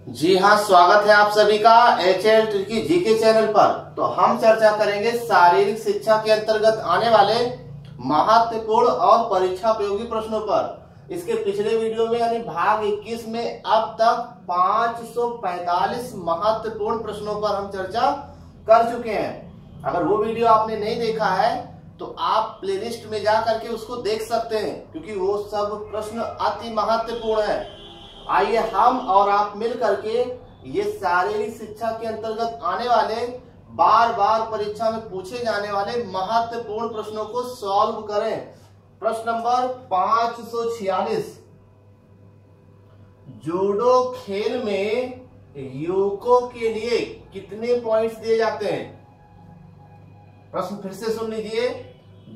जी हाँ, स्वागत है आप सभी का HL ट्रिकी जीके चैनल पर। तो हम चर्चा करेंगे शारीरिक शिक्षा के अंतर्गत आने वाले महत्वपूर्ण और परीक्षा उपयोगी प्रश्नों पर। इसके पिछले वीडियो में यानी भाग 21 में अब तक 545 महत्वपूर्ण प्रश्नों पर हम चर्चा कर चुके हैं। अगर वो वीडियो आपने नहीं देखा है तो आप प्लेलिस्ट में जा करके उसको देख सकते हैं, क्योंकि वो सब प्रश्न अति महत्वपूर्ण है। आइए हम और आप मिल करके ये शारीरिक शिक्षा के अंतर्गत आने वाले बार बार परीक्षा में पूछे जाने वाले महत्वपूर्ण प्रश्नों को सॉल्व करें। प्रश्न नंबर 546, जूडो खेल में युवकों के लिए कितने पॉइंट्स दिए जाते हैं? प्रश्न फिर से सुन लीजिए।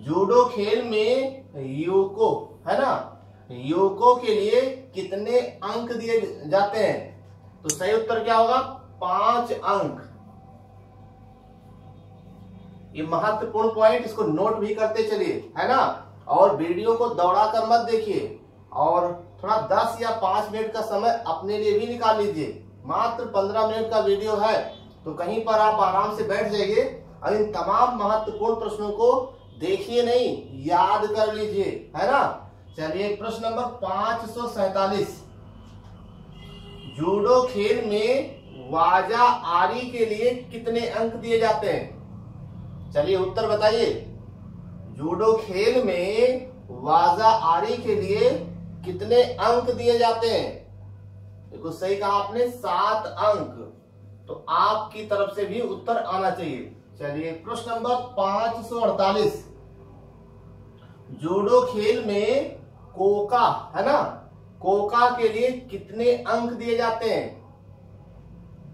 जूडो खेल में युवकों, है ना, युवकों के लिए कितने अंक दिए जाते हैं? तो सही उत्तर क्या होगा? 5 अंक। ये महत्वपूर्ण पॉइंट, इसको नोट भी करते चलिए, है ना। और वीडियो को दौड़ा कर मत देखिए और थोड़ा 10 या 5 मिनट का समय अपने लिए भी निकाल लीजिए। मात्र 15 मिनट का वीडियो है, तो कहीं पर आप आराम से बैठ जाइए और इन तमाम महत्वपूर्ण प्रश्नों को देखिए नहीं, याद कर लीजिए, है ना। चलिए प्रश्न नंबर 547, जूडो खेल में वाजा आरी के लिए कितने अंक दिए जाते हैं? चलिए उत्तर बताइए। जूडो खेल में वाजा आरी के लिए कितने अंक दिए जाते हैं? देखो सही कहा आपने, 7 अंक। तो आपकी तरफ से भी उत्तर आना चाहिए। चलिए प्रश्न नंबर 548, जूडो खेल में कोका, है ना, कोका के लिए कितने अंक दिए जाते हैं?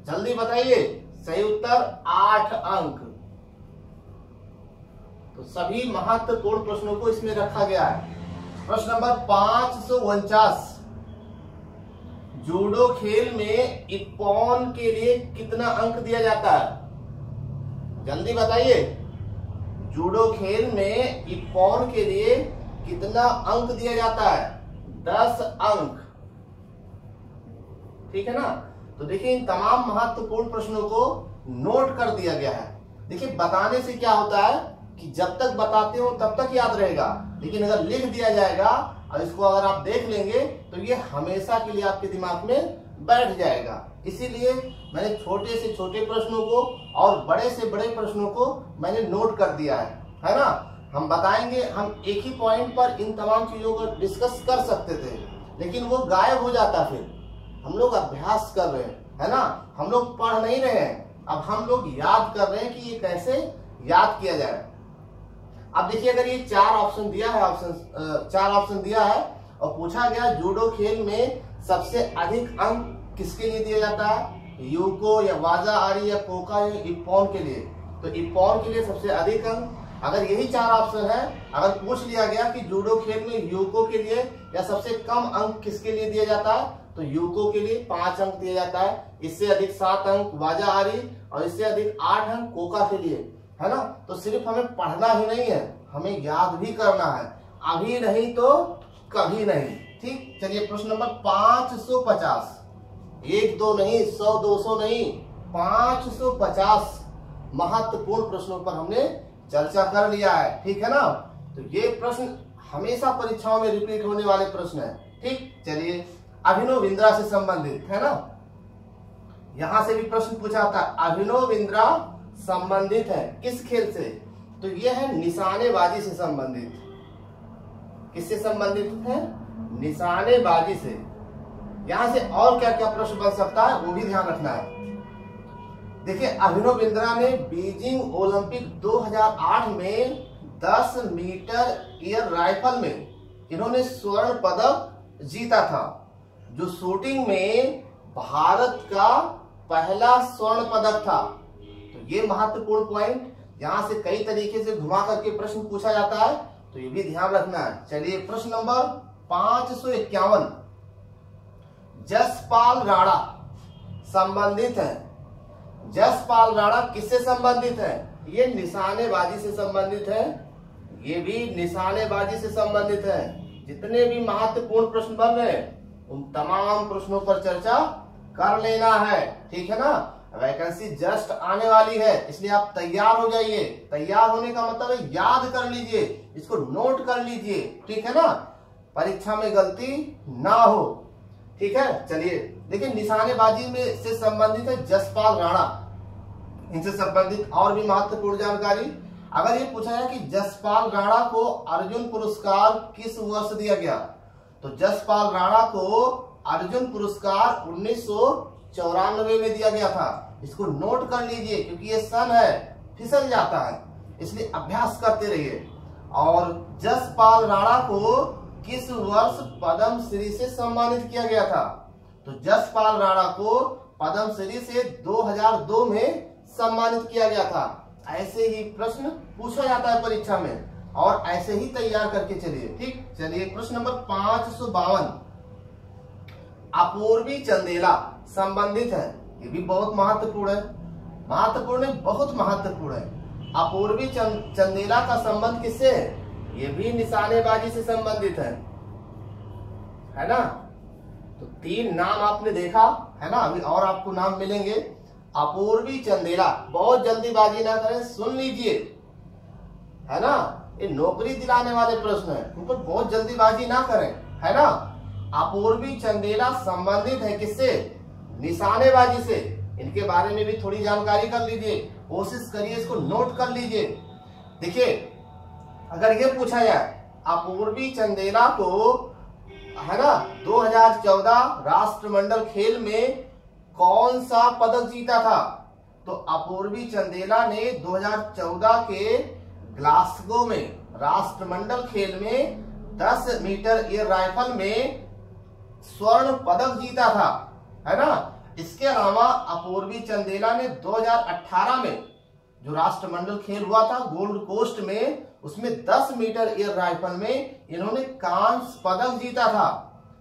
जल्दी बताइए। सही उत्तर 8 अंक। तो सभी महत्वपूर्ण प्रश्नों को इसमें रखा गया है। प्रश्न नंबर 549, जूडो खेल में इप्पॉन के लिए कितना अंक दिया जाता है? जल्दी बताइए। जूडो खेल में इप्पॉन के लिए कितना अंक दिया जाता है? 10 अंक। ठीक है ना। तो देखिए इन तमाम महत्वपूर्ण प्रश्नों को नोट कर दिया गया है। देखिए बताने से क्या होता है कि जब तक बताते हो तब तक याद रहेगा, लेकिन अगर लिख दिया जाएगा और इसको अगर आप देख लेंगे तो ये हमेशा के लिए आपके दिमाग में बैठ जाएगा। इसीलिए मैंने छोटे से छोटे प्रश्नों को और बड़े से बड़े प्रश्नों को मैंने नोट कर दिया है ना। हम बताएंगे, हम एक ही पॉइंट पर इन तमाम चीजों को डिस्कस कर सकते थे, लेकिन वो गायब हो जाता। फिर हम लोग अभ्यास कर रहे हैं, है ना, हम लोग पढ़ नहीं रहे हैं, अब हम लोग याद कर रहे हैं कि ये कैसे याद किया जाए। अब देखिए, अगर ये 4 ऑप्शन दिया है, 4 ऑप्शन दिया है और पूछा गया जूडो खेल में सबसे अधिक अंक किसके लिए दिया जाता है? युको या वाजा आरी या कोका या इप्पॉन के लिए। तो इप्पॉन के लिए सबसे अधिक अंक। अगर यही 4 ऑप्शन है, अगर पूछ लिया गया कि जूडो खेल में युको के लिए या सबसे कम अंक किसके लिए दिया जाता है, तो युको के लिए 5 अंक दिया जाता है। इससे अधिक 7 अंक वाजा आरी और इससे अधिक 8 अंक कोका के लिए, है ना। तो सिर्फ हमें पढ़ना ही नहीं है, हमें याद भी करना है। अभी नहीं तो कभी नहीं। ठीक, चलिए प्रश्न नंबर 550, 1 2 नहीं, 100 200 नहीं, 550 महत्वपूर्ण प्रश्नों पर हमने चर्चा कर लिया है। ठीक है ना। तो ये प्रश्न हमेशा परीक्षाओं में रिपीट होने वाले प्रश्न है। ठीक, चलिए अभिनव बिंद्रा से संबंधित, है ना, यहां से भी प्रश्न पूछा था। अभिनव बिंद्रा संबंधित है किस खेल से? तो यह है निशानेबाजी से संबंधित। किससे संबंधित है? निशानेबाजी से। यहां से और क्या क्या प्रश्न बन सकता है वो भी ध्यान रखना है। देखिए, अभिनव बिंद्रा ने बीजिंग ओलंपिक 2008 में 10 मीटर एयर राइफल में इन्होंने स्वर्ण पदक जीता था, जो शूटिंग में भारत का पहला स्वर्ण पदक था। तो ये महत्वपूर्ण पॉइंट, यहां से कई तरीके से घुमा करके प्रश्न पूछा जाता है, तो ये भी ध्यान रखना है। चलिए प्रश्न नंबर 551, जसपाल राणा संबंधित है। जसपाल राणा किससे संबंधित है? ये निशानेबाजी से संबंधित है। ये भी निशानेबाजी से संबंधित है। जितने भी महत्वपूर्ण प्रश्न बन रहे हैं उन तमाम प्रश्नों पर चर्चा कर लेना है, ठीक है ना। वैकेंसी जस्ट आने वाली है, इसलिए आप तैयार हो जाइए। तैयार होने का मतलब है याद कर लीजिए, इसको नोट कर लीजिए, ठीक है ना, परीक्षा में गलती ना हो, ठीक है। चलिए देखिए, निशानेबाजी में से संबंधित है जसपाल राणा, इनसे संबंधित और भी महत्वपूर्ण जानकारी। अगर ये पूछा जाए कि जसपाल राणा को अर्जुन पुरस्कार किस वर्ष दिया गया, तो जसपाल राणा को अर्जुन पुरस्कार 1994 में दिया गया था। इसको नोट कर लीजिए, क्योंकि ये सन है, फिसल जाता है, इसलिए अभ्यास करते रहिए। और जसपाल राणा को किस वर्ष पद्म श्री से सम्मानित किया गया था, तो जसपाल राणा को पद्म श्री से 2002 में सम्मानित किया गया था। ऐसे ही प्रश्न पूछा जाता है परीक्षा में, और ऐसे ही तैयार करके चलिए, ठीक। चलिए प्रश्न नंबर 552, अपूर्वी चंदेला संबंधित है, ये भी बहुत महत्वपूर्ण है, महत्वपूर्ण है, बहुत महत्वपूर्ण है। अपूर्वी चंदेला का संबंध किससे है, ये भी निशानेबाजी से संबंधित है ना। तो 3 नाम आपने देखा है ना, अभी और आपको नाम मिलेंगे। अपूर्वी चंदेला, बहुत जल्दीबाजी ना करें, सुन लीजिए, है ना, ये नौकरी दिलाने वाले प्रश्न है, उन पर बहुत जल्दीबाजी ना करें, है ना। अपूर्वी चंदेला संबंधित है किससे, निशानेबाजी से। इनके बारे में भी थोड़ी जानकारी कर लीजिए, कोशिश करिए इसको नोट कर लीजिए। देखिए, अगर ये पूछा जाए अपूर्वी चंदेला को, है ना, 2014 राष्ट्रमंडल खेल में कौन सा पदक जीता था, तो अपूर्वी चंदेला ने 2014 के ग्लासगो में राष्ट्रमंडल खेल में 10 मीटर एयर राइफल में स्वर्ण पदक जीता था, है ना। इसके अलावा अपूर्वी चंदेला ने 2018 में जो राष्ट्रमंडल खेल हुआ था गोल्ड कोस्ट में, उसमें 10 मीटर एयर राइफल में इन्होंने कांस्य पदक जीता था।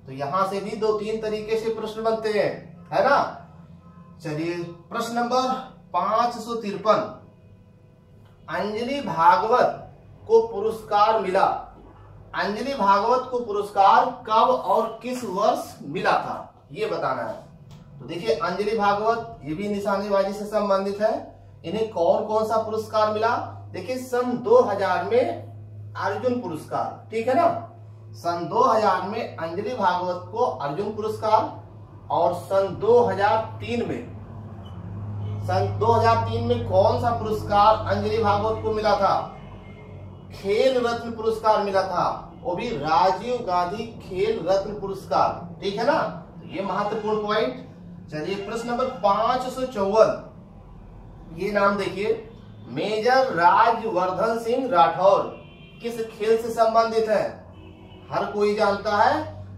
तो यहां से भी 2-3 तरीके से प्रश्न बनते हैं, है ना। चलिए प्रश्न नंबर 553, अंजलि भागवत को पुरस्कार मिला, अंजलि भागवत को पुरस्कार कब और किस वर्ष मिला था, ये बताना है। तो देखिए, अंजलि भागवत ये भी निशानेबाजी से संबंधित है। इन्हें कौन कौन सा पुरस्कार मिला, देखिए सन 2000 में अर्जुन पुरस्कार, ठीक है ना। सन 2000 में अंजलि भागवत को अर्जुन पुरस्कार, और सन 2003 में कौन सा पुरस्कार अंजलि भागवत को मिला था, खेल रत्न पुरस्कार मिला था, वो भी राजीव गांधी खेल रत्न पुरस्कार, ठीक है ना। तो ये महत्वपूर्ण पॉइंट। चलिए प्रश्न नंबर 554, ये नाम देखिए, मेजर राजवर्धन सिंह राठौर किस खेल से संबंधित है, हर कोई जानता है,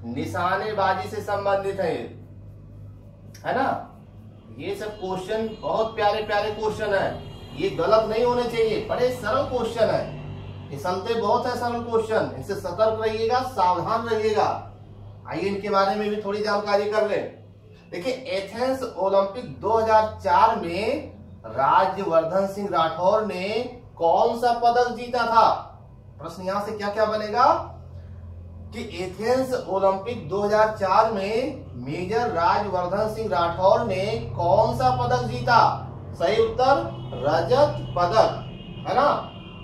निशानेबाजी से संबंधित है ना। ये सब क्वेश्चन बहुत प्यारे प्यारे क्वेश्चन है, ये गलत नहीं होने चाहिए, बड़े सरल क्वेश्चन है, फिसलते बहुत है सरल क्वेश्चन, इनसे सतर्क रहिएगा, सावधान रहिएगा। आइए इनके बारे में भी थोड़ी जानकारी कर लें। देखिए, एथेंस ओलंपिक 2004 में राजवर्धन सिंह राठौर ने कौन सा पदक जीता था। प्रश्न यहां से क्या क्या बनेगा कि एथेंस ओलंपिक 2004 में मेजर राजवर्धन सिंह राठौर ने कौन सा पदक जीता। सही उत्तर रजत पदक, है ना।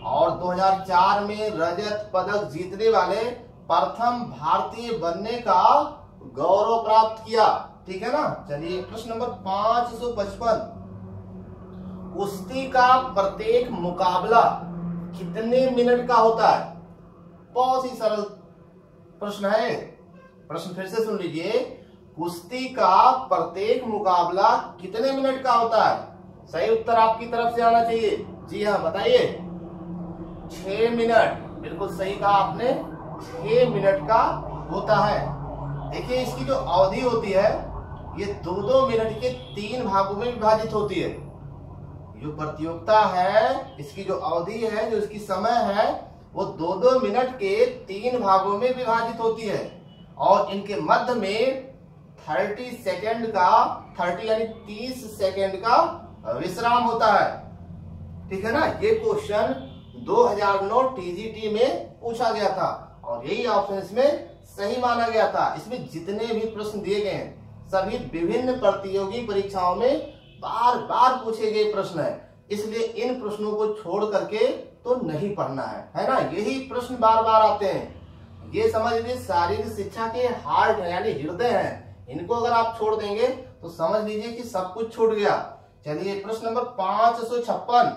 और 2004 में रजत पदक जीतने वाले प्रथम भारतीय बनने का गौरव प्राप्त किया, ठीक है ना। चलिए प्रश्न नंबर 555, कुश्ती का प्रत्येक मुकाबला कितने मिनट का होता है। बहुत ही सरल प्रश्न है, प्रश्न फिर से सुन लीजिए, कुश्ती का प्रत्येक मुकाबला कितने मिनट का होता है। सही उत्तर आपकी तरफ से आना चाहिए। जी हाँ, बताइए। 6 मिनट, बिल्कुल सही कहा आपने, 6 मिनट का होता है। देखिए, इसकी जो अवधि होती है ये 2-2 मिनट के 3 भागों में विभाजित होती है। जो प्रतियोगिता है, इसकी जो अवधि है, जो इसकी समय है, वो 2-2 मिनट के 3 भागों में विभाजित होती है, और इनके मध्य में 30 सेकेंड का 30 यानी 30 सेकेंड का विश्राम होता है, ठीक है ना। ये क्वेश्चन 2009 टीजीटी में पूछा गया था, और यही ऑप्शन इसमें सही माना गया था। इसमें जितने भी प्रश्न दिए गए हैं सभी विभिन्न प्रतियोगी परीक्षाओं में बार बार पूछे गए प्रश्न है, इसलिए इन प्रश्नों को छोड़ करके तो नहीं पढ़ना है ना। यही प्रश्न बार बार आते हैं। ये समझ लीजिए शारीरिक शिक्षा के हार्ट है यानी हृदय है, इनको अगर आप छोड़ देंगे तो समझ लीजिए कि सब कुछ छूट गया। चलिए प्रश्न नंबर 556,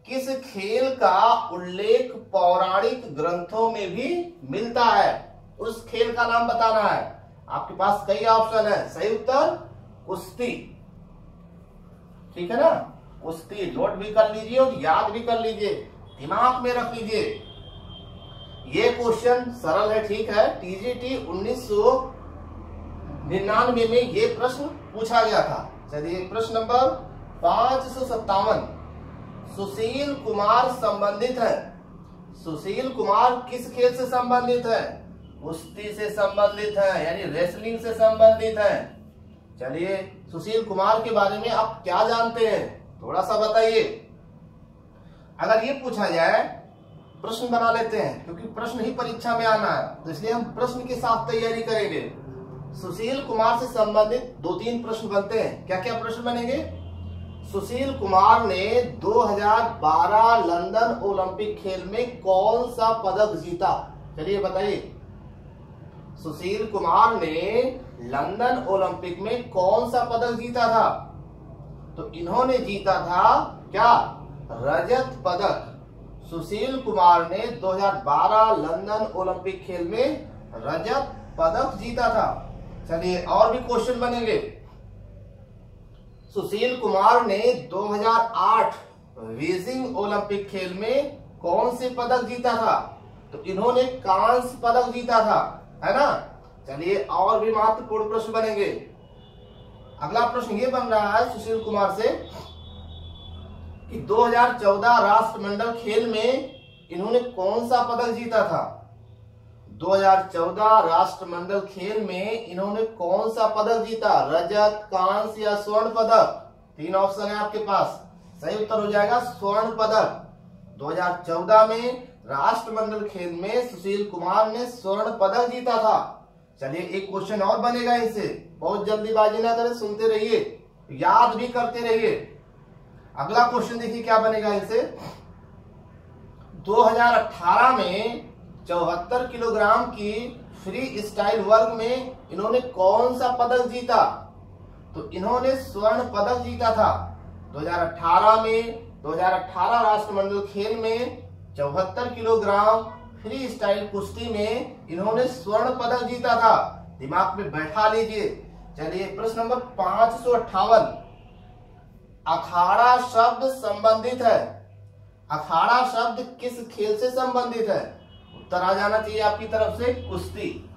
किस खेल का उल्लेख पौराणिक ग्रंथों में भी मिलता है? उस खेल का नाम बताना है। आपके पास कई ऑप्शन है। सही उत्तर कुश्ती, ठीक है ना। कुश्ती नोट भी कर लीजिए और याद भी कर लीजिए, दिमाग में रख लीजिए। ये क्वेश्चन सरल है, ठीक है। टीजीटी 1999 में ये प्रश्न पूछा गया था। चलिए प्रश्न नंबर 557, सुशील कुमार संबंधित है। सुशील कुमार किस खेल से संबंधित है? कुश्ती से संबंधित है यानी रेसलिंग से संबंधित है। चलिए सुशील कुमार के बारे में आप क्या जानते हैं, थोड़ा सा बताइए। अगर ये पूछा जाए, प्रश्न बना लेते हैं क्योंकि प्रश्न ही परीक्षा में आना है, तो इसलिए हम प्रश्न के साथ तैयारी करेंगे। सुशील कुमार से संबंधित 2-3 प्रश्न बनते हैं। क्या क्या प्रश्न बनेंगे? सुशील कुमार ने 2012 लंदन ओलंपिक खेल में कौन सा पदक जीता? चलिए बताइए। सुशील कुमार ने लंदन ओलंपिक में कौन सा पदक जीता था? तो इन्होंने जीता था क्या? रजत पदक। सुशील कुमार ने 2012 लंदन ओलंपिक खेल में रजत पदक जीता था। चलिए और भी क्वेश्चन बनेंगे। सुशील कुमार ने 2008 बीजिंग ओलंपिक खेल में कौन से पदक जीता था? तो इन्होंने कांस्य पदक जीता था, है ना। चलिए और भी महत्वपूर्ण प्रश्न बनेंगे। अगला प्रश्न ये बन रहा है सुशील कुमार से कि 2014 राष्ट्रमंडल खेल में इन्होंने कौन सा पदक जीता था? 2014 राष्ट्रमंडल खेल में इन्होंने कौन सा पदक जीता? रजत, कांस्य या स्वर्ण पदक? 3 ऑप्शन है आपके पास। सही उत्तर हो जाएगा स्वर्ण पदक। 2014 में राष्ट्रमंडल खेल में सुशील कुमार ने स्वर्ण पदक जीता था। चलिए एक क्वेश्चन और बनेगा इनसे, बहुत जल्दीबाजी ना करें, सुनते रहिए, याद भी करते रहिए। अगला क्वेश्चन देखिए क्या बनेगा इनसे। 2018 में 74 किलोग्राम की फ्री स्टाइल वर्ग में इन्होंने कौन सा पदक जीता? तो इन्होंने स्वर्ण पदक जीता था। 2018 में 2018 राष्ट्रमंडल खेल में 74 किलोग्राम फ्री स्टाइल कुश्ती में इन्होंने स्वर्ण पदक जीता था। दिमाग में बैठा लीजिए। चलिए प्रश्न नंबर 558, अखाड़ा शब्द संबंधित है। अखाड़ा शब्द किस खेल से संबंधित है? उत्तर आ जाना चाहिए आपकी तरफ से कुश्ती।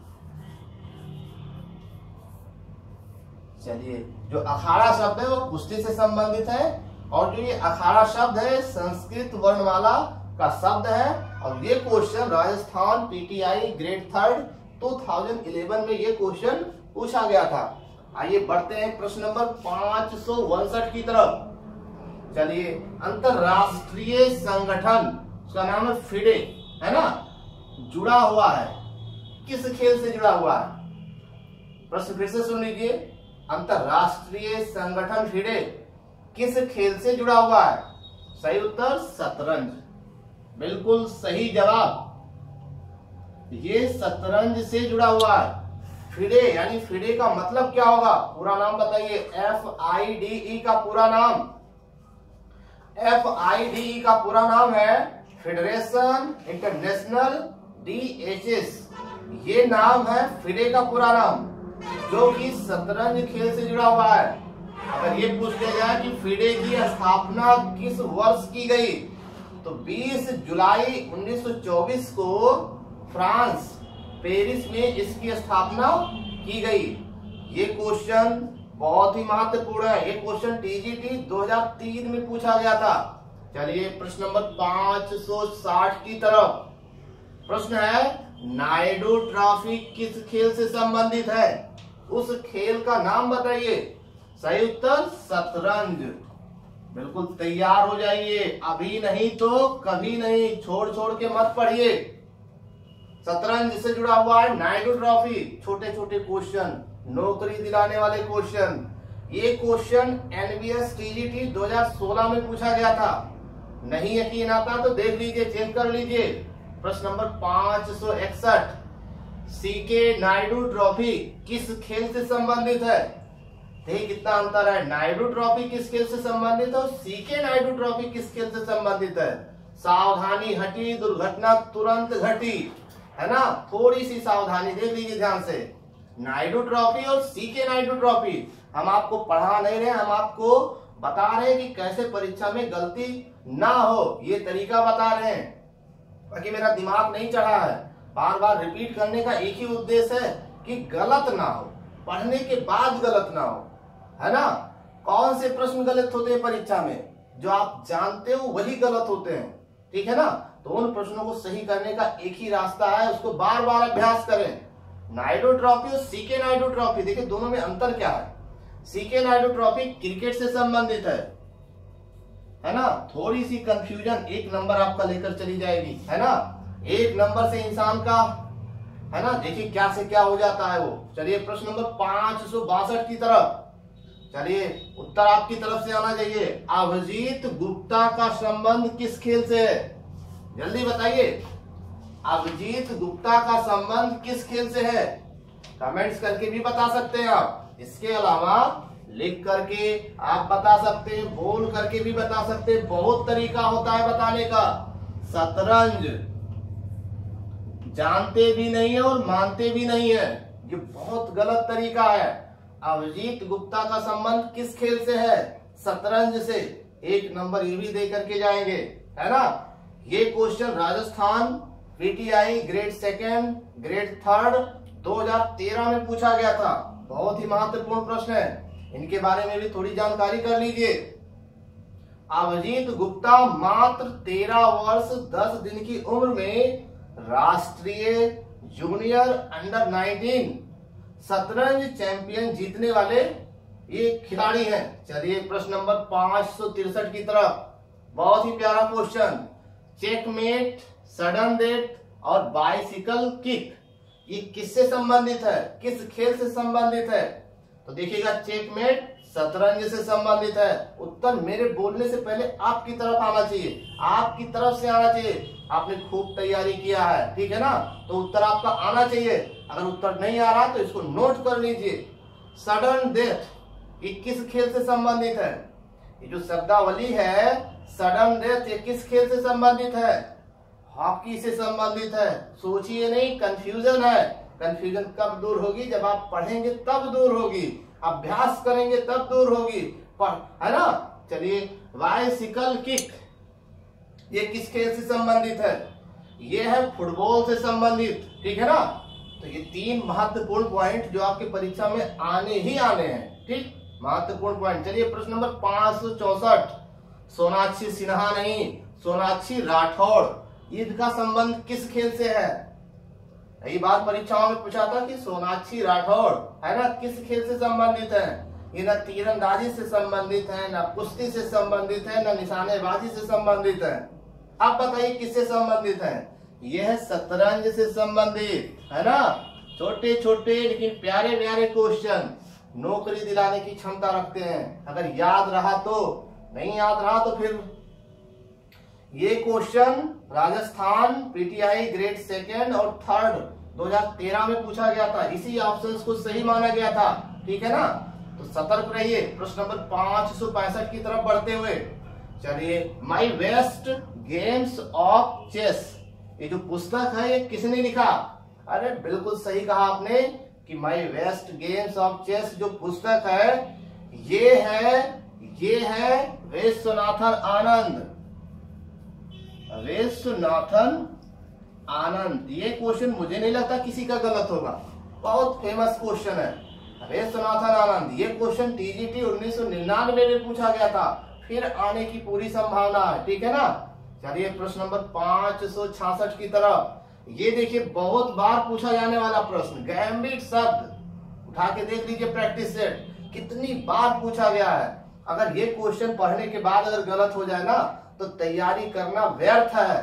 चलिए जो अखाड़ा शब्द है वो कुश्ती से संबंधित है, और जो ये अखाड़ा शब्द है संस्कृत वर्णमाला का शब्द है। और ये क्वेश्चन राजस्थान पीटीआई ग्रेड 3 2011 में ये क्वेश्चन पूछा गया था। आइए बढ़ते हैं प्रश्न नंबर 559 की तरफ। चलिए अंतरराष्ट्रीय संगठन, उसका नाम है फिडे, है ना, जुड़ा हुआ है, किस खेल से जुड़ा हुआ है? प्रश्न फिर से सुन लीजिए। अंतरराष्ट्रीय संगठन फिडे किस खेल से जुड़ा हुआ है? सही उत्तर शतरंज, बिल्कुल सही जवाब। ये शतरंज से जुड़ा हुआ है। फिडे यानी फिडे का मतलब क्या होगा? पूरा नाम बताइए। FIDE का पूरा नाम, FIDE का पूरा नाम है फेडरेशन इंटरनेशनल DHS। ये नाम है फिडे का पूरा नाम, जो कि शतरंज खेल से जुड़ा हुआ है। अगर ये पूछ लिया जाए कि फिडे की स्थापना किस वर्ष की गई, तो 20 जुलाई 1924 को फ्रांस पेरिस में इसकी स्थापना की गई। ये क्वेश्चन बहुत ही महत्वपूर्ण है। ये क्वेश्चन टीजीटी 2003 में पूछा गया था। चलिए प्रश्न नंबर 560 की तरफ। प्रश्न है नायडू ट्रॉफी किस खेल से संबंधित है? उस खेल का नाम बताइए। सही उत्तर शतरंज। बिल्कुल तैयार हो जाइए, अभी नहीं तो कभी नहीं, छोड़ छोड़ के मत पढ़िए। शतरंज से जुड़ा हुआ है नायडू ट्रॉफी। छोटे छोटे क्वेश्चन नौकरी दिलाने वाले क्वेश्चन। ये क्वेश्चन एनबीएस टीजीटी 2016 में पूछा गया था। नहीं यकीन आता तो देख लीजिए, चेक कर लीजिए। प्रश्न नंबर 561, सीके नायडू ट्रॉफी किस खेल से संबंधित है? देखिए कितना अंतर है, नायडू ट्रॉफी किस खेल से संबंधित है और सीके नायडू ट्रॉफी किस खेल से संबंधित है। सावधानी हटी, दुर्घटना तुरंत घटी, है ना। थोड़ी सी सावधानी देख लीजिए ध्यान से। नायडू ट्रॉफी और सीके नायडू ट्रॉफी हम आपको पढ़ा नहीं रहे, हम आपको बता रहे हैं कि कैसे परीक्षा में गलती ना हो, ये तरीका बता रहे हैं। बाकी मेरा दिमाग नहीं चढ़ा है, बार बार रिपीट करने का एक ही उद्देश्य है कि गलत ना हो, पढ़ने के बाद गलत ना हो, है ना। कौन से प्रश्न गलत होते हैं परीक्षा में? जो आप जानते हो वही गलत होते हैं, ठीक है ना। तो उन प्रश्नों को सही करने का एक ही रास्ता है, उसको बार बार अभ्यास करें। नायडू ट्रॉफी और सीके नायडू ट्रॉफी, देखिए दोनों में अंतर क्या है। सीके नायडू ट्रॉफी क्रिकेट से संबंधित है ना। थोड़ी सी कंफ्यूजन एक नंबर आपका लेकर चली जाएगी, है ना। एक नंबर से इंसान का, है ना, देखिए क्या से क्या हो जाता है वो। चलिए प्रश्न नंबर 562 की तरफ, चलिए उत्तर आपकी तरफ से आना चाहिए। अभिजीत गुप्ता का संबंध किस खेल से है? जल्दी बताइए, अभिजीत गुप्ता का संबंध किस खेल से है? कमेंट्स करके भी बता सकते हैं आप। इसके अलावा लिख करके आप बता सकते हैं, बोल करके भी बता सकते हैं, बहुत तरीका होता है बताने का। शतरंज जानते भी नहीं है और मानते भी नहीं है, ये बहुत गलत तरीका है। अभिजीत गुप्ता का संबंध किस खेल से है? शतरंज से। एक नंबर ये भी दे करके जाएंगे, है ना। ये question Rajasthan PTI grade 2 grade 3 2013 में पूछा गया था। बहुत ही महत्वपूर्ण प्रश्न है, इनके बारे में भी थोड़ी जानकारी कर लीजिए। अभिजीत गुप्ता मात्र 13 वर्ष 10 दिन की उम्र में राष्ट्रीय जूनियर अंडर 19 शतरंज चैंपियन जीतने वाले ये खिलाड़ी हैं। चलिए प्रश्न नंबर 563 की तरफ, बहुत ही प्यारा क्वेश्चन। चेकमेट, सडन डेथ और बाइसिकल किक ये किससे संबंधित है? किस खेल से संबंधित है? तो देखिएगा, चेकमेट शतरंज से संबंधित है। उत्तर मेरे बोलने से पहले आपकी तरफ आना चाहिए, आपकी तरफ से आना चाहिए। आपने खूब तैयारी किया है, ठीक है ना, तो उत्तर आपका आना चाहिए। अगर उत्तर नहीं आ रहा तो इसको नोट कर लीजिए। सडन डेथ ये किस खेल से संबंधित है? ये जो शब्दावली है सडन डेथ ये किस खेल से संबंधित है? हॉकी से संबंधित है। सोचिए नहीं, कंफ्यूजन है। कंफ्यूजन कब दूर होगी? जब आप पढ़ेंगे तब दूर होगी, अभ्यास करेंगे तब दूर होगी, है ना। चलिए, बाइसिकल किक ये किस खेल से संबंधित है? ये है फुटबॉल से संबंधित, ठीक है ना। तो ये 3 महत्वपूर्ण पॉइंट जो आपके परीक्षा में आने ही आने हैं, ठीक, महत्वपूर्ण पॉइंट। चलिए प्रश्न नंबर 564, सोनाक्षी सिन्हा नहीं, सोनाक्षी राठौड़, इनका संबंध किस खेल से है? यही बात परीक्षाओं में पूछा था कि सोनाक्षी राठौड़, है ना, किस खेल से संबंधित है? ये न तीरंदाजी से संबंधित है, न कुश्ती से संबंधित है, न निशानेबाजी से संबंधित है। अब बताइए किससे संबंधित है? यह शतरंज से संबंधित, है ना। छोटे छोटे लेकिन प्यारे प्यारे क्वेश्चन नौकरी दिलाने की क्षमता रखते हैं। अगर याद रहा तो, नहीं याद रहा तो फिर। ये क्वेश्चन राजस्थान पीटीआई ग्रेड 2 और 3 2013 में पूछा गया था। इसी ऑप्शंस को सही माना गया था, ठीक है ना। तो सतर्क रहिए। प्रश्न नंबर 565 की तरफ बढ़ते हुए, चलिए, my best games of chess ये जो पुस्तक है ये किसने लिखा? अरे बिल्कुल सही कहा आपने कि my best games of chess जो पुस्तक है ये है विश्वनाथन आनंद। विश्वनाथन आनंद, ये क्वेश्चन मुझे नहीं लगता किसी का गलत होगा, बहुत फेमस क्वेश्चन है। विश्वनाथन आनंद, ये क्वेश्चन टीजीटी 1999 में पूछा गया था, फिर आने की पूरी संभावना है, ठीक है ना। चलिए प्रश्न नंबर 566 की तरफ, ये देखिए बहुत बार पूछा जाने वाला प्रश्न, गैम्बिट शब्द उठा के देख लीजिए प्रैक्टिस सेट, कितनी बार पूछा गया है। अगर ये क्वेश्चन पढ़ने के बाद अगर गलत हो जाए ना तो तैयारी करना व्यर्थ है।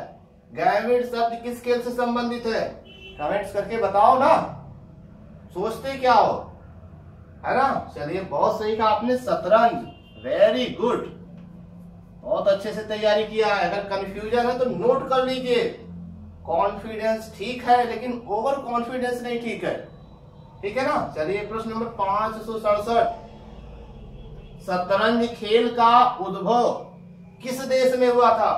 गैम्बिट शब्द किस खेल से संबंधित है? कमेंट्स करके बताओ ना, सोचते क्या हो? है ना। चलिए बहुत सही कहा आपने, शतरंज, वेरी गुड, बहुत अच्छे से तैयारी किया है। अगर कंफ्यूजन है तो नोट कर लीजिए। कॉन्फिडेंस ठीक है लेकिन ओवर कॉन्फिडेंस नहीं ठीक है, ठीक है ना। चलिए प्रश्न नंबर 567, शतरंज खेल का उद्भव किस देश में हुआ था?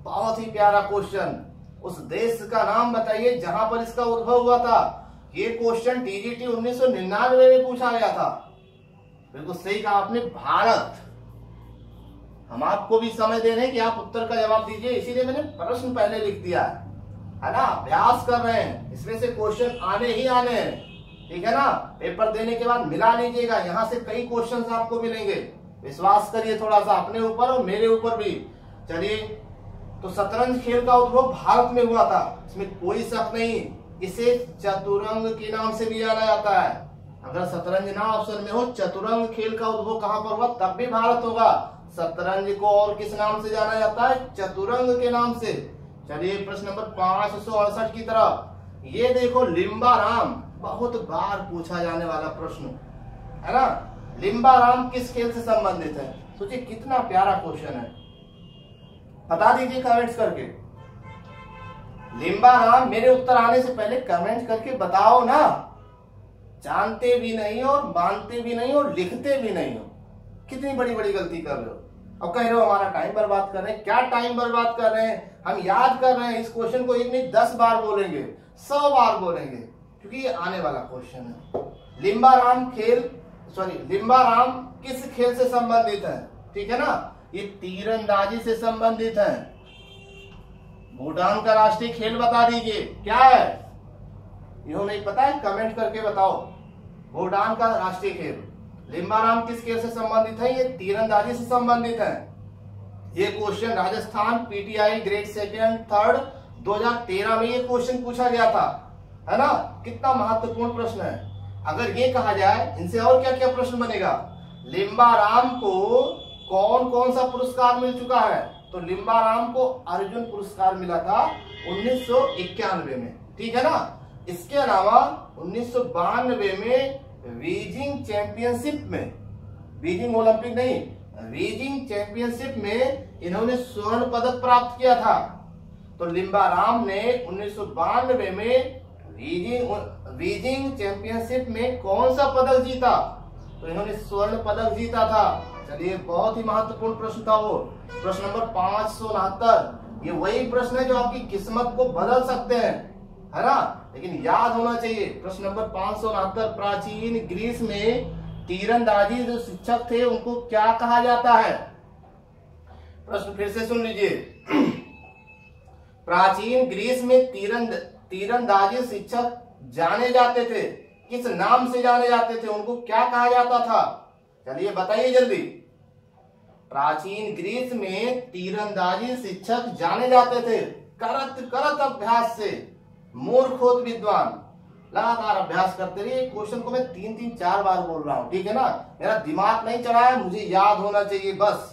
बहुत ही प्यारा क्वेश्चन, उस देश का नाम बताइए जहां पर इसका उद्भव हुआ था। ये क्वेश्चन टीजीटी 1999 में पूछा गया था। बिल्कुल सही कहा आपने, भारत। हम आपको भी समय दे रहे हैं कि आप उत्तर का जवाब दीजिए, इसीलिए मैंने प्रश्न पहले लिख दिया है ना। अभ्यास कर रहे हैं, इसमें से क्वेश्चन आने ही आने हैं, ठीक है ना। पेपर देने के बाद मिला लीजिएगा, यहाँ से कई क्वेश्चंस आपको मिलेंगे। विश्वास करिए थोड़ा सा अपने ऊपर और मेरे ऊपर भी। चलिए, तो शतरंज खेल का उद्भव भारत में हुआ था, इसमें कोई शक नहीं। इसे चतुरंग के नाम से भी जाना जाता है। अगर शतरंज ना ऑप्शन में हो, चतुरंग खेल का उद्भव कहां पर हुआ तब भी भारत होगा। शतरंज को और किस नाम से जाना जाता है? चतुरंग के नाम से। चलिए प्रश्न नंबर 568 की तरफ। ये देखो, लिम्बाराम, बहुत बार पूछा जाने वाला प्रश्न है ना। लिम्बाराम किस खेल से संबंधित है? सोचिए कितना प्यारा क्वेश्चन है, बता दीजिए कमेंट्स करके। लिम्बाराम, मेरे उत्तर आने से पहले कमेंट करके बताओ ना। जानते भी नहीं और मानते भी नहीं और लिखते भी नहीं हो, कितनी बड़ी बड़ी गलती कर रहे हो। अब कह रहे हो हमारा टाइम बर्बाद कर रहे हैं। क्या टाइम बर्बाद कर रहे हैं? हम याद कर रहे हैं। इस क्वेश्चन को एक नहीं 10 बार बोलेंगे, 100 बार बोलेंगे, क्योंकि ये आने वाला क्वेश्चन है। लिम्बाराम किस खेल से संबंधित है? ठीक है ना, ये तीरंदाजी से संबंधित है। भूटान का राष्ट्रीय खेल बता दीजिए क्या है? यो नहीं पता है, कमेंट करके बताओ। भूटान का राष्ट्रीय खेल। लिम्बाराम किस खेल से संबंधित है? ये तीरंदाजी से संबंधित है। ये question Rajasthan PTI grade 2nd 3rd 2013 में ये क्वेश्चन पूछा गया था, है ना। कितना महत्वपूर्ण प्रश्न है। अगर ये कहा जाए, इनसे और क्या क्या प्रश्न बनेगा। लिम्बाराम को कौन कौन सा पुरस्कार मिल चुका है? तो लिम्बाराम को अर्जुन पुरस्कार मिला था 1991 में, ठीक है ना। इसके अलावा 1992 में बीजिंग चैंपियनशिप में, बीजिंग ओलंपिक नहीं, बीजिंग चैंपियनशिप में इन्होंने स्वर्ण पदक प्राप्त किया था। तो लिम्बाराम ने 1992 में बीजिंग चैंपियनशिप में कौन सा पदक जीता? तो इन्होंने स्वर्ण पदक जीता था। चलिए, बहुत ही महत्वपूर्ण प्रश्न था वो। प्रश्न नंबर 569, ये वही प्रश्न है जो आपकी किस्मत को बदल सकते हैं, है ना, लेकिन याद होना चाहिए। प्रश्न नंबर 569, प्राचीन ग्रीस में तीरंदाजी जो शिक्षक थे उनको क्या कहा जाता है? प्रश्न फिर से सुन लीजिए। प्राचीन ग्रीस में तीरंदाजी शिक्षक जाने जाते थे, किस नाम से जाने जाते थे? उनको क्या कहा जाता था? चलिए बताइए जल्दी। प्राचीन ग्रीस में तीरंदाजी शिक्षक जाने जाते थे करत करत अभ्यास से। मूर्खोत विद्वान, लगातार अभ्यास करते रहिए। क्वेश्चन को मैं 3-4 बार बोल रहा हूं, ठीक है ना। मेरा दिमाग नहीं चला है, मुझे याद होना चाहिए बस।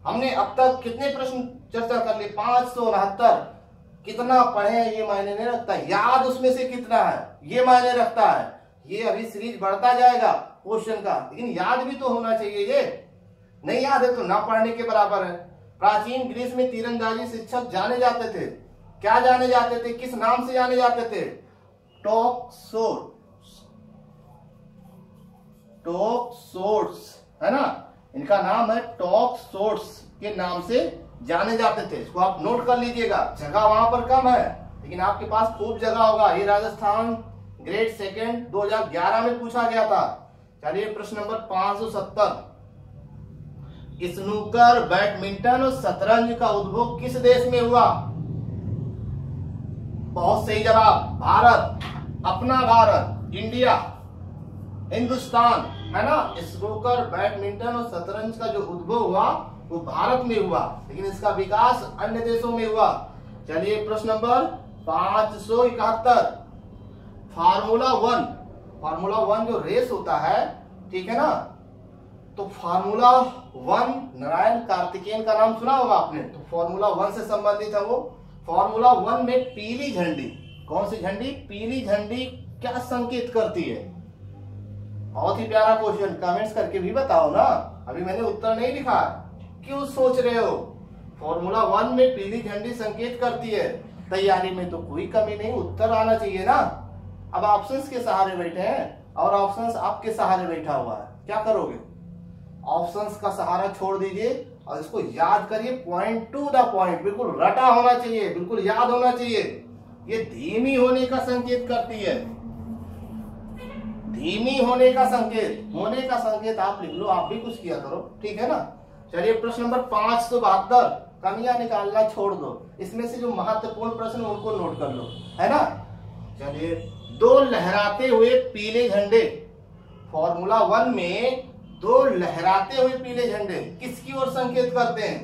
हमने अब तक कितने प्रश्न चर्चा कर लिए? 569। कितना पढ़े हैं ये मायने नहीं रखता, याद उसमें से कितना है ये मायने रखता है। ये अभी सीरीज बढ़ता जाएगा क्वेश्चन का, लेकिन याद भी तो होना चाहिए। ये नहीं याद है तो ना पढ़ने के बराबर है। प्राचीन ग्रीस में तीरंदाजी शिक्षक जाने जाते थे, क्या जाने जाते थे? किस नाम से जाने जाते थे? टॉक्सोर्स, है ना, इनका नाम है टॉक्सोर्स के नाम से जाने जाते थे। इसको आप नोट कर लीजिएगा। जगह वहां पर कम है, लेकिन आपके पास खूब जगह होगा। ये राजस्थान ग्रेड 2nd 2011 में पूछा गया था। चलिए प्रश्न नंबर 570, स्नूकर, बैडमिंटन और शतरंज का उद्भव किस देश में हुआ? बहुत सही जवाब, भारत, अपना भारत, इंडिया, हिंदुस्तान, है ना। स्नूकर, बैडमिंटन और शतरंज का जो उद्भव हुआ वो भारत में हुआ, लेकिन इसका विकास अन्य देशों में हुआ। चलिए प्रश्न नंबर 571, फार्मूला 1 जो रेस होता है, ठीक है ना। तो फार्मूला 1 नारायण कार्तिकेयन का नाम सुना होगा आपने, तो फार्मूला 1 से संबंधित है वो। फार्मूला 1 में पीली झंडी, कौन सी झंडी? पीली झंडी क्या संकेत करती है? बहुत ही प्यारा क्वेश्चन, कमेंट्स करके भी बताओ ना। अभी मैंने उत्तर नहीं लिखा, क्यों सोच रहे हो? फॉर्मूला 1 में पीली झंडी संकेत करती है, तैयारी में तो कोई कमी नहीं, उत्तर आना चाहिए ना। अब ऑप्शंस के सहारे बैठे हैं और ऑप्शंस आपके सहारे बैठा हुआ है, क्या करोगे? ऑप्शंस का सहारा छोड़ दीजिए और इसको याद करिए, पॉइंट टू द पॉइंट, बिल्कुल रटा होना चाहिए, बिल्कुल याद होना चाहिए। ये धीमी होने का संकेत करती है, धीमी होने का संकेत आप लिख लो, आप भी कुछ किया करो, ठीक है ना। चलिए प्रश्न नंबर 572, कमियां निकालना छोड़ दो, इसमें से जो महत्वपूर्ण प्रश्न उनको नोट कर लो, है ना। चलिए, दो लहराते हुए पीले झंडे, फॉर्मूला 1 में दो लहराते हुए पीले झंडे किसकी ओर संकेत करते हैं?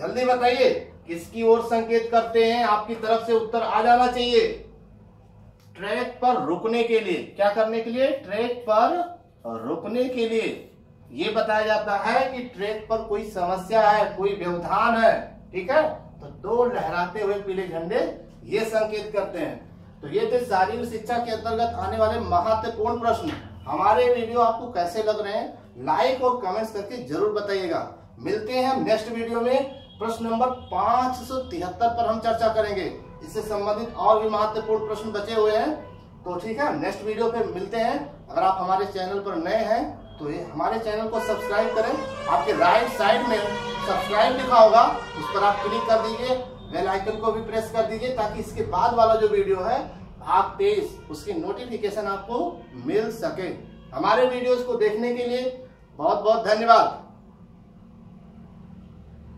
जल्दी बताइए, किसकी ओर संकेत करते हैं? आपकी तरफ से उत्तर आ जाना चाहिए। ट्रैक पर रुकने के लिए, क्या करने के लिए? ट्रैक पर रुकने के लिए। ये बताया जाता है कि ट्रैक पर कोई समस्या है, कोई व्यवधान है, ठीक है। तो दो लहराते हुए पीले झंडे ये संकेत करते हैं। तो ये थे शारीरिक शिक्षा के अंतर्गत आने वाले महत्वपूर्ण प्रश्न। हमारे वीडियो आपको कैसे लग रहे हैं, लाइक और कमेंट्स करके जरूर बताइएगा। मिलते हैं हम नेक्स्ट वीडियो में, प्रश्न नंबर 573 पर हम चर्चा करेंगे। इससे संबंधित और भी महत्वपूर्ण प्रश्न बचे हुए हैं, तो ठीक है, नेक्स्ट वीडियो पे मिलते हैं। अगर आप हमारे चैनल पर नए हैं तो ये हमारे चैनल को सब्सक्राइब करें। आपके राइट साइड में सब्सक्राइब लिखा होगा, उस पर आप क्लिक कर दीजिए, बेल आइकन को भी प्रेस कर दीजिए, ताकि इसके बाद वाला जो वीडियो है आप तेज उसकी नोटिफिकेशन आपको मिल सके। हमारे वीडियोस को देखने के लिए बहुत बहुत धन्यवाद।